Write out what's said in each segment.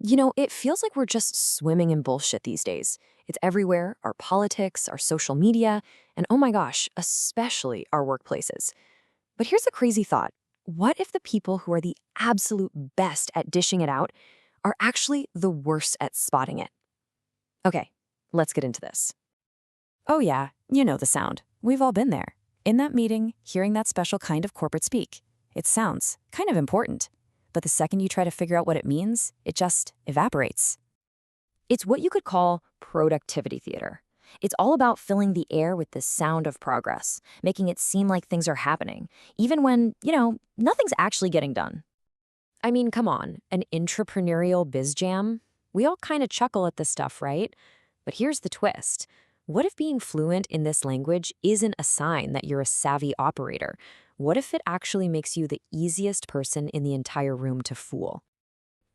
It feels like we're just swimming in bullshit these days. It's everywhere, our politics, our social media, and oh my gosh, especially our workplaces. But here's a crazy thought. What if the people who are the absolute best at dishing it out are actually the worst at spotting it? Okay, let's get into this. Oh yeah, you know the sound. We've all been there. In that meeting, hearing that special kind of corporate speak. It sounds kind of important. But the second you try to figure out what it means, it just evaporates. It's what you could call productivity theater. It's all about filling the air with the sound of progress, making it seem like things are happening, even when, nothing's actually getting done. I mean, come on, an entrepreneurial biz jam? We all kind of chuckle at this stuff, right? But here's the twist. What if being fluent in this language isn't a sign that you're a savvy operator? What if it actually makes you the easiest person in the entire room to fool?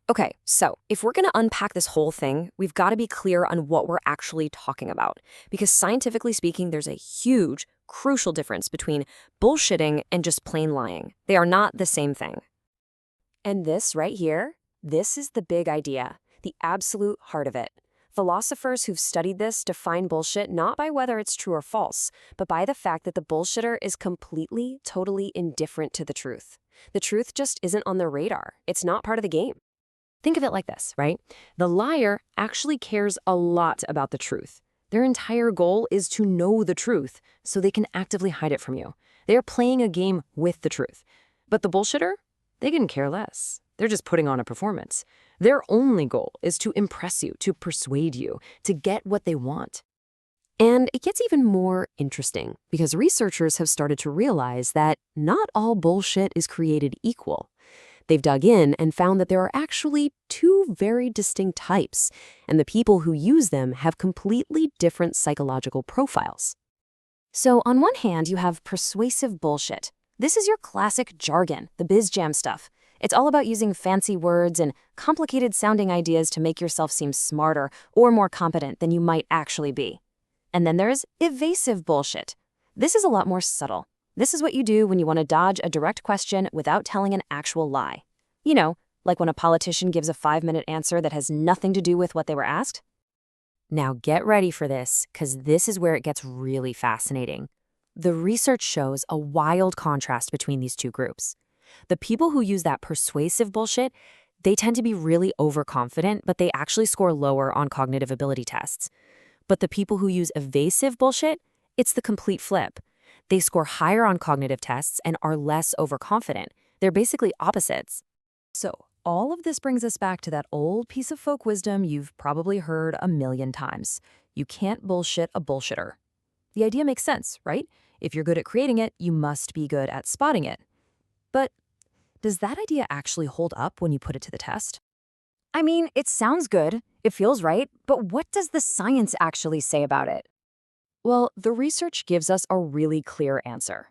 Okay, so if we're going to unpack this whole thing, we've got to be clear on what we're actually talking about. Because scientifically speaking, there's a huge, crucial difference between bullshitting and just plain lying. They are not the same thing. And this right here, this is the big idea, the absolute heart of it. Philosophers who've studied this define bullshit not by whether it's true or false, but by the fact that the bullshitter is completely, totally indifferent to the truth. The truth just isn't on their radar. It's not part of the game. Think of it like this, right? The liar actually cares a lot about the truth. Their entire goal is to know the truth so they can actively hide it from you. They are playing a game with the truth. But the bullshitter, they can care less. They're just putting on a performance. Their only goal is to impress you, to persuade you, to get what they want. And it gets even more interesting because researchers have started to realize that not all bullshit is created equal. They've dug in and found that there are actually two very distinct types, and the people who use them have completely different psychological profiles. So on one hand, you have persuasive bullshit. This is your classic jargon, the biz jam stuff. It's all about using fancy words and complicated-sounding ideas to make yourself seem smarter or more competent than you might actually be. And then there's evasive bullshit. This is a lot more subtle. This is what you do when you want to dodge a direct question without telling an actual lie. Like when a politician gives a 5-minute answer that has nothing to do with what they were asked. Now get ready for this, because this is where it gets really fascinating. The research shows a wild contrast between these two groups. The people who use that persuasive bullshit, they tend to be really overconfident, but they actually score lower on cognitive ability tests. But the people who use evasive bullshit, it's the complete flip. They score higher on cognitive tests and are less overconfident. They're basically opposites. So all of this brings us back to that old piece of folk wisdom you've probably heard a million times. You can't bullshit a bullshitter. The idea makes sense, right? If you're good at creating it, you must be good at spotting it. But does that idea actually hold up when you put it to the test? I mean, it sounds good, it feels right, but what does the science actually say about it? Well, the research gives us a really clear answer.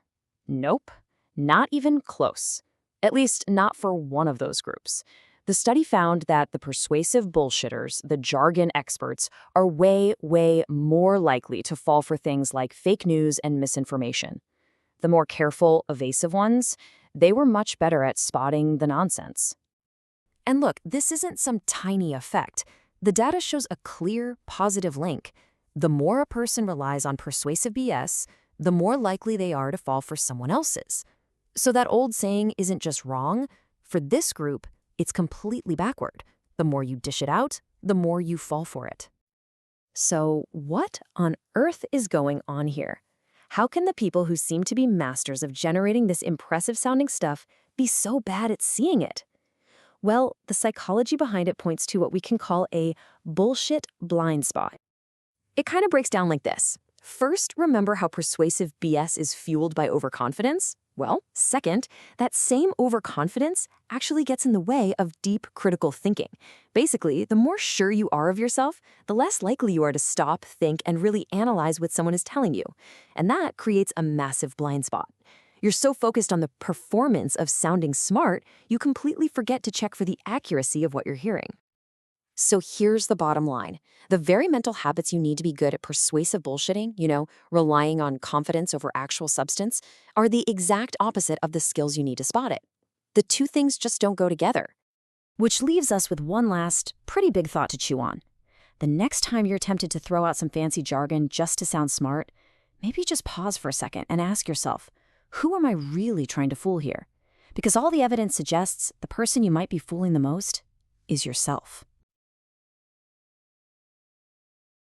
Nope, not even close. At least not for one of those groups. The study found that the persuasive bullshitters, the jargon experts, are way, way more likely to fall for things like fake news and misinformation. The more careful, evasive ones, they were much better at spotting the nonsense. And look, this isn't some tiny effect. The data shows a clear, positive link. The more a person relies on persuasive BS, the more likely they are to fall for someone else's. So that old saying isn't just wrong. For this group, it's completely backward. The more you dish it out, the more you fall for it. So what on earth is going on here? How can the people who seem to be masters of generating this impressive-sounding stuff be so bad at seeing it? Well, the psychology behind it points to what we can call a bullshit blind spot. It kind of breaks down like this. First, remember how persuasive BS is fueled by overconfidence? Well, second, that same overconfidence actually gets in the way of deep critical thinking. Basically, the more sure you are of yourself, the less likely you are to stop, think, and really analyze what someone is telling you. And that creates a massive blind spot. You're so focused on the performance of sounding smart, you completely forget to check for the accuracy of what you're hearing. So here's the bottom line. The very mental habits you need to be good at persuasive bullshitting, relying on confidence over actual substance, are the exact opposite of the skills you need to spot it. The two things just don't go together. Which leaves us with one last, pretty big thought to chew on. The next time you're tempted to throw out some fancy jargon just to sound smart, maybe just pause for a second and ask yourself, who am I really trying to fool here? Because all the evidence suggests the person you might be fooling the most is yourself.